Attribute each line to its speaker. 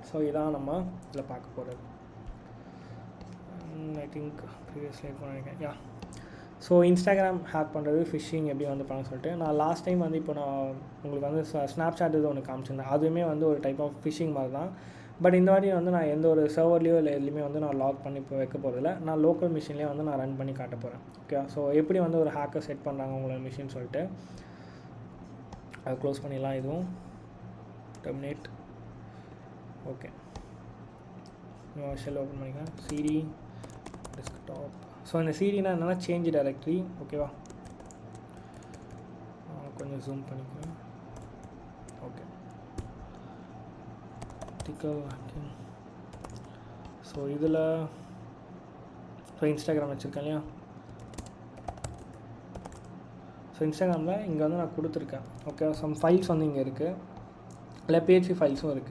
Speaker 1: So இதான் நம்ம இதில் பார்க்க போகிறது. ஐ திங்க் ப்ரீவியஸ்லி நினைக்கிறேன். யா, ஸோ இன்ஸ்டாகிராம் ஹேக் பண்ணுறது, ஃபிஷிங் எப்படி வந்து பண்ண சொல்லிட்டு நான் லாஸ்ட் டைம் வந்து இப்போ நான் உங்களுக்கு வந்து ஸ்னாப்சாட் இது ஒன்று காமிச்சிருந்தேன். அதுவுமே வந்து ஒரு டைப் ஆஃப் ஃபிஷிங் மாதிரி தான். பட் இந்த வாட்டி வந்து நான் எந்த ஒரு சர்வர்லேயோ இல்லை எதுலேயுமே வந்து நான் லாக் பண்ணி இப்போ வைக்க போகிறதில்ல. நான் லோக்கல் மிஷின்லேயே வந்து நான் ரன் பண்ணி காட்ட போகிறேன். ஓகே, ஸோ எப்படி வந்து ஒரு ஹேக்கர் செட் பண்ணுறாங்க உங்களோட மிஷின் சொல்லிட்டு அதை க்ளோஸ் பண்ணிடலாம். இதுவும் டெர்மினேட். ஓகே, ஷெல் ஓப்பன் பண்ணிக்கலாம். CD desktop. ஸோ இந்த சிடினா என்னென்னா சேஞ்ச் டைரக்டரி. ஓகேவா, கொஞ்சம் ஜூம் பண்ணிக்கிறேன். ஓகே, ஸோ இதில் ஸோ இன்ஸ்டாகிராம் வச்சுருக்கேன் இல்லையா. ஸோ இன்ஸ்டாகிராமில் இங்கே வந்து நான் கொடுத்துருக்கேன். ஓகே, சம் ஃபைல்ஸ் வந்து இங்கே இருக்குது, இல்லை PHP ஃபைல்ஸும் இருக்குது.